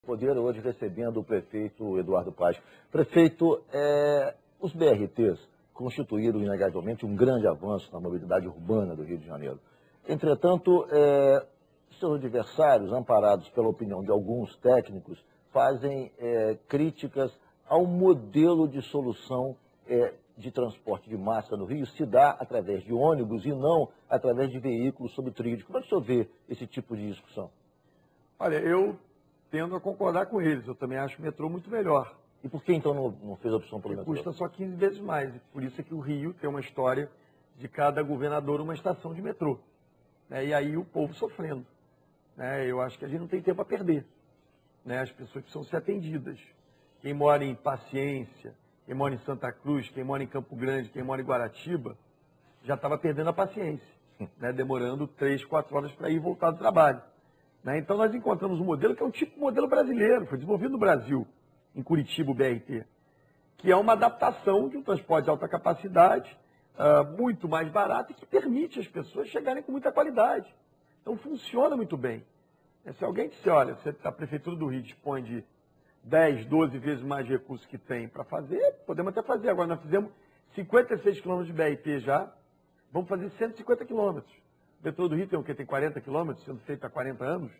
Poder hoje recebendo o prefeito Eduardo Paes. Prefeito, os BRTs constituíram inegavelmente um grande avanço na mobilidade urbana do Rio de Janeiro. Entretanto, seus adversários, amparados pela opinião de alguns técnicos, fazem críticas ao modelo de solução de transporte de massa no Rio se dá através de ônibus e não através de veículos sobre trilhos. Como é que o senhor vê esse tipo de discussão? Olha, eu tendo a concordar com eles. Eu também acho o metrô muito melhor. E por que então não fez a opção pelo metrô? Custa só 15 vezes mais. Por isso é que o Rio tem uma história de cada governador uma estação de metrô. E aí o povo sofrendo. Eu acho que a gente não tem tempo a perder. As pessoas precisam ser atendidas. Quem mora em Paciência, quem mora em Santa Cruz, quem mora em Campo Grande, quem mora em Guaratiba, já estava perdendo a paciência, demorando 3, 4 horas para ir e voltar do trabalho. Então nós encontramos um modelo que é um tipo de modelo brasileiro, foi desenvolvido no Brasil, em Curitiba, o BRT, que é uma adaptação de um transporte de alta capacidade, muito mais barato e que permite as pessoas chegarem com muita qualidade. Então funciona muito bem. Se alguém disser, olha, a Prefeitura do Rio dispõe de 10, 12 vezes mais recursos que tem para fazer, podemos até fazer. Agora nós fizemos 56 quilômetros de BRT já, vamos fazer 150 quilômetros. O metrô do Rio tem o quê? Tem 40 quilômetros, sendo feito há 40 anos.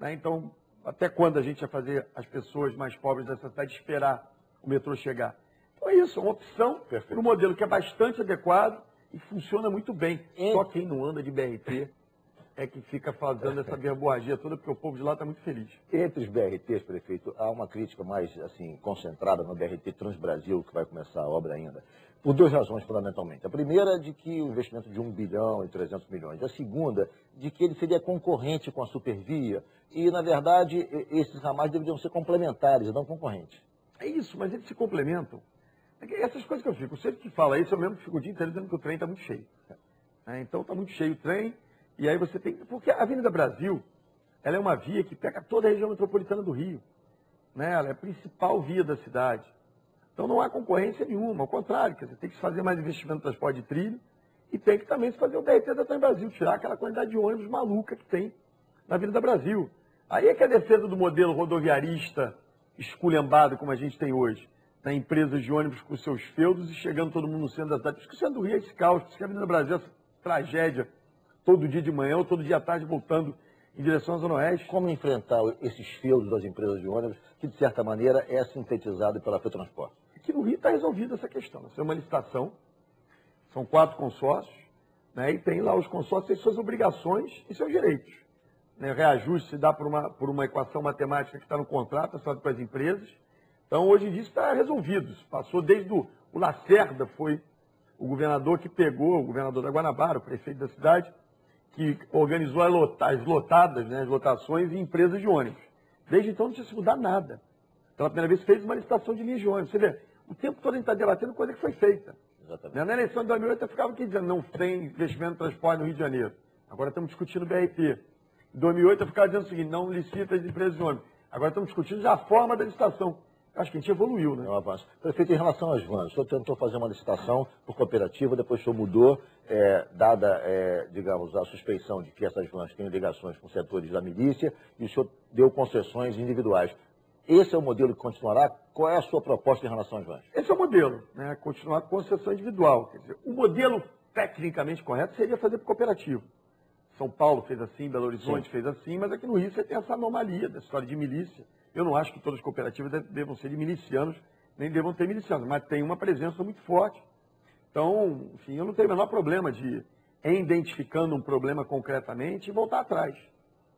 Então, até quando a gente vai fazer as pessoas mais pobres dessa cidade esperar o metrô chegar? Então é isso, é uma opção para um modelo que é bastante adequado e funciona muito bem. Só quem não anda de BRT é que fica fazendo essa verborragia toda, porque o povo de lá está muito feliz. Entre os BRTs, prefeito, há uma crítica mais assim, concentrada no BRT Transbrasil, que vai começar a obra ainda, por duas razões, fundamentalmente. A primeira, de que o investimento de 1 bilhão e 300 milhões. A segunda, de que ele seria concorrente com a Supervia. E, na verdade, esses ramais deveriam ser complementares e não concorrentes. É isso, mas eles se complementam. Essas coisas que eu fico, sempre que fala isso, eu mesmo fico o dia inteiro dizendo que o trem está muito cheio. Então está muito cheio o trem. E aí você tem... Porque a Avenida Brasil, ela é uma via que pega toda a região metropolitana do Rio. Ela é a principal via da cidade. Então não há concorrência nenhuma, ao contrário, quer dizer, tem que se fazer mais investimento no transporte de trilho e tem que também se fazer o BRT da Transbrasil, tirar aquela quantidade de ônibus maluca que tem na Avenida Brasil. Aí é que a defesa do modelo rodoviarista esculhambado como a gente tem hoje, empresas de ônibus com seus feudos e chegando todo mundo no centro da cidade. Por isso que o centro do Rio é esse caos, por isso que a Avenida Brasil é essa tragédia, todo dia de manhã ou todo dia à tarde voltando em direção à Zona Oeste. Como enfrentar esses feudos das empresas de ônibus, que de certa maneira é sintetizado pela FETransporte? Aqui no Rio está resolvida essa questão. Isso é uma licitação, são 4 consórcios, e tem lá os consórcios têm suas obrigações e seus direitos. Reajuste se dá por uma equação matemática que está no contrato, assinado com as empresas. Então, hoje em dia, isso está resolvido. Isso passou desde o Lacerda, foi o governador que pegou, o governador da Guanabara, o prefeito da cidade, que organizou as lotações em empresas de ônibus. Desde então não tinha se mudado nada. Pela primeira vez fez uma licitação de linhas de ônibus. Você vê, o tempo todo a gente está debatendo coisa que foi feita. Exatamente. Na eleição de 2008 eu ficava aqui dizendo não tem investimento em transporte no Rio de Janeiro. Agora estamos discutindo o BRT. Em 2008 eu ficava dizendo o seguinte, não licita as empresas de ônibus. Agora estamos discutindo já a forma da licitação. Acho que a gente evoluiu, né? É um avanço. Prefeito, em relação às vans, o senhor tentou fazer uma licitação por cooperativa, depois o senhor mudou, dada, digamos, a suspeição de que essas vans têm ligações com setores da milícia, e o senhor deu concessões individuais. Esse é o modelo que continuará? Qual é a sua proposta em relação às vans? Esse é o modelo, continuar com concessão individual. Quer dizer, o modelo tecnicamente correto seria fazer por cooperativa. São Paulo fez assim, Belo Horizonte fez assim, mas aqui no Rio você tem essa anomalia da história de milícia. Eu não acho que todas as cooperativas devam ser de milicianos, nem devam ter milicianos, mas tem uma presença muito forte. Então, enfim, eu não tenho o menor problema de, identificando um problema concretamente, voltar atrás.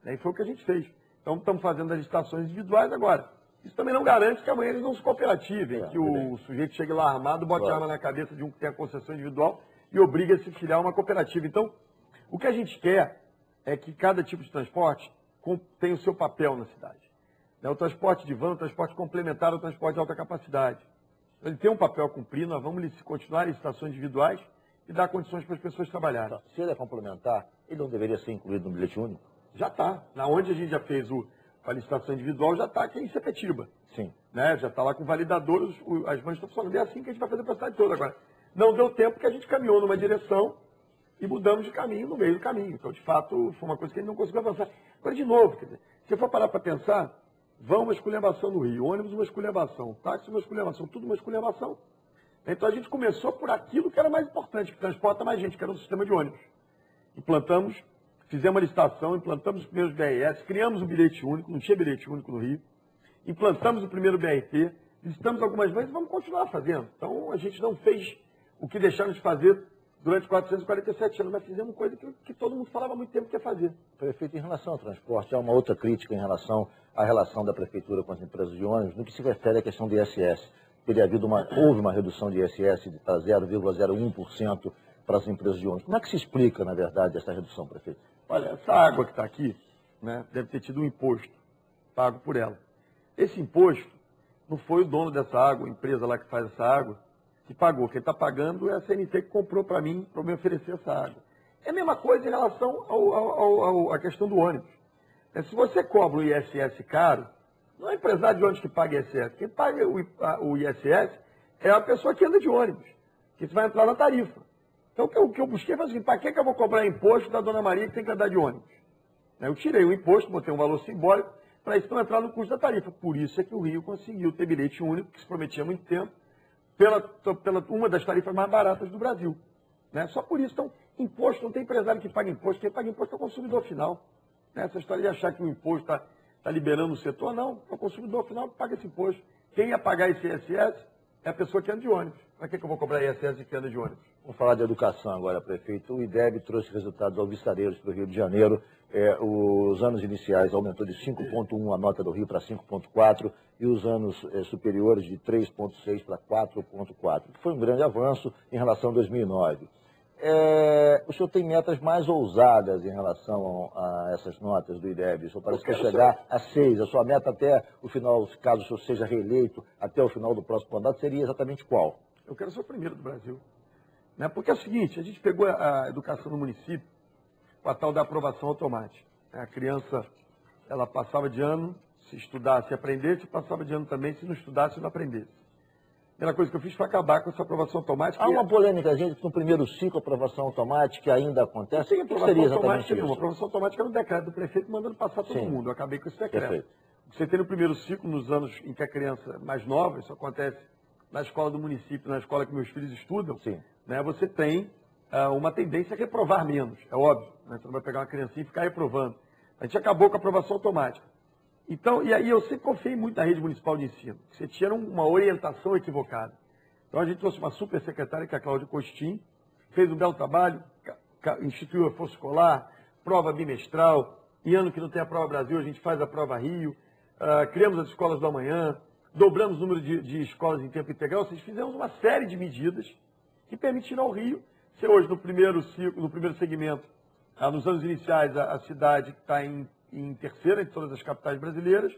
E foi o que a gente fez. Então, estamos fazendo as licitações individuais agora. Isso também não garante que amanhã eles não se cooperativem, que o sujeito chegue lá armado, bote a arma na cabeça de um que tem a concessão individual e obrigue a se filiar a uma cooperativa. Então, o que a gente quer é que cada tipo de transporte tenha o seu papel na cidade. O transporte de van, o transporte complementar ao transporte de alta capacidade. Ele tem um papel a cumprir, nós vamos continuar em licitações individuais e dar condições para as pessoas trabalharem. Então, se ele é complementar, ele não deveria ser incluído no bilhete único? Já está. Na onde a gente já fez a licitação individual, já está aqui em Sepetiba. Sim. Já está lá com validadores, as vans estão funcionando. É assim que a gente vai fazer para a cidade toda agora. Não deu tempo que a gente caminhou numa direção e mudamos de caminho no meio do caminho. Então, de fato, foi uma coisa que a gente não conseguiu avançar. Agora, de novo, quer dizer, se eu for parar para pensar, Vão uma esculhambação no Rio, ônibus uma esculhambação, táxi uma esculhambação, tudo uma esculhambação. Então a gente começou por aquilo que era mais importante, que transporta mais gente, que era o sistema de ônibus. Implantamos, fizemos uma licitação, implantamos os primeiros BRS, criamos o bilhete único, não tinha bilhete único no Rio, implantamos o primeiro BRT, visitamos algumas vezes e vamos continuar fazendo. Então a gente não fez o que deixaram de fazer durante 447 anos, mas fizemos coisa que todo mundo falava há muito tempo que ia fazer. Prefeito, em relação ao transporte, há uma outra crítica em relação à relação da Prefeitura com as empresas de ônibus, no que se refere à questão do ISS. Houve uma redução de ISS de 0,01% para as empresas de ônibus. Como é que se explica, na verdade, essa redução, prefeito? Olha, essa água que está aqui, né, deve ter tido um imposto pago por ela. Esse imposto não foi o dono dessa água, a empresa lá que faz essa água, que pagou. Quem está pagando é a CNT que comprou para mim, para me oferecer essa água. É a mesma coisa em relação à questão do ônibus. Se você cobra o ISS caro, não é empresário de ônibus que paga ISS. Quem paga o ISS é a pessoa que anda de ônibus, que vai entrar na tarifa. Então, o que eu busquei foi assim, para que eu vou cobrar imposto da Dona Maria que tem que andar de ônibus? Eu tirei o imposto, botei um valor simbólico, para isso não entrar no custo da tarifa. Por isso é que o Rio conseguiu ter bilhete único, que se prometia há muito tempo, pela uma das tarifas mais baratas do Brasil. Só por isso. Então, imposto, não tem empresário que paga imposto. Quem paga imposto é o consumidor final. Essa história de achar que o imposto está liberando o setor, não. É o consumidor final que paga esse imposto. Quem ia pagar esse ISS é a pessoa que anda de ônibus. Para que eu vou cobrar ISS de quem anda de ônibus? Vamos falar de educação agora, prefeito. O IDEB trouxe resultados alvissareiros para o Rio de Janeiro. Os anos iniciais aumentou de 5,1 a nota do Rio para 5,4 e os anos superiores de 3,6 para 4,4. Foi um grande avanço em relação a 2009. O senhor tem metas mais ousadas em relação a essas notas do IDEB? O senhor parece que vai chegar a 6. A sua meta até o final, caso o senhor seja reeleito, até o final do próximo mandato, seria exatamente qual? Eu quero ser o primeiro do Brasil. Porque é o seguinte, a gente pegou a educação no município com a tal da aprovação automática. A criança, ela passava de ano, se estudasse e aprendesse, passava de ano também, se não estudasse e não aprendesse. A primeira coisa que eu fiz foi acabar com essa aprovação automática. Há uma polêmica, gente, que no primeiro ciclo a aprovação automática ainda acontece. Sim, o que seria exatamente isso? A aprovação automática era um decreto do prefeito mandando passar todo mundo. Eu acabei com esse decreto. Perfeito. Você tem no primeiro ciclo, nos anos em que a criança é mais nova, isso acontece na escola do município, na escola que meus filhos estudam, Sim. Você tem uma tendência a reprovar menos, é óbvio. Você não vai pegar uma criancinha e ficar reprovando. A gente acabou com a aprovação automática. Então, e aí eu sempre confiei muito na rede municipal de ensino. Você tinha uma orientação equivocada. Então a gente trouxe uma super secretária, que é a Cláudia Costin, fez um belo trabalho, instituiu a Força Escolar, prova bimestral, em ano que não tem a Prova Brasil, a gente faz a Prova Rio, criamos as escolas da manhã, dobramos o número de escolas em tempo integral, ou seja, fizemos uma série de medidas que permitiram ao Rio ser hoje no primeiro ciclo, no primeiro segmento, nos anos iniciais, a cidade que está em terceira em todas as capitais brasileiras,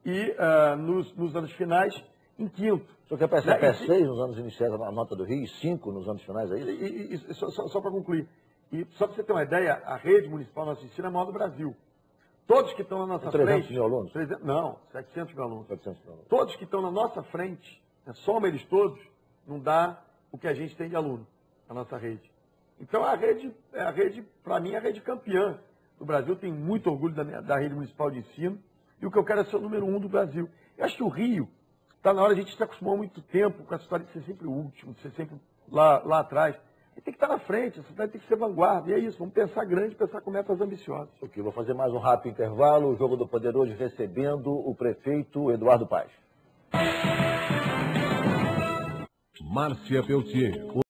e nos anos finais, em quinto. O senhor quer passar até 6 nos anos iniciais a nota do Rio e 5 nos anos finais, é isso? Só para concluir. E só para você ter uma ideia, a rede municipal nosso ensino é a maior do Brasil. Todos que estão na nossa 300 frente... mil alunos? 700 mil alunos. 700 mil alunos. Todos que estão na nossa frente, soma eles todos, não dá o que a gente tem de aluno na nossa rede. Então a rede, para mim, é a rede campeã do Brasil. Tenho muito orgulho da rede municipal de ensino. E o que eu quero é ser o número 1 do Brasil. Eu acho que o Rio, está na hora, a gente se acostumou há muito tempo com essa história de ser sempre o último, de ser sempre lá atrás. Ele tem que estar na frente, a cidade tem que ser vanguarda. E é isso, vamos pensar grande, pensar com metas ambiciosas. Ok, vou fazer mais um rápido intervalo. O Jogo do Poder hoje recebendo o prefeito Eduardo Paes. Márcia Peltier.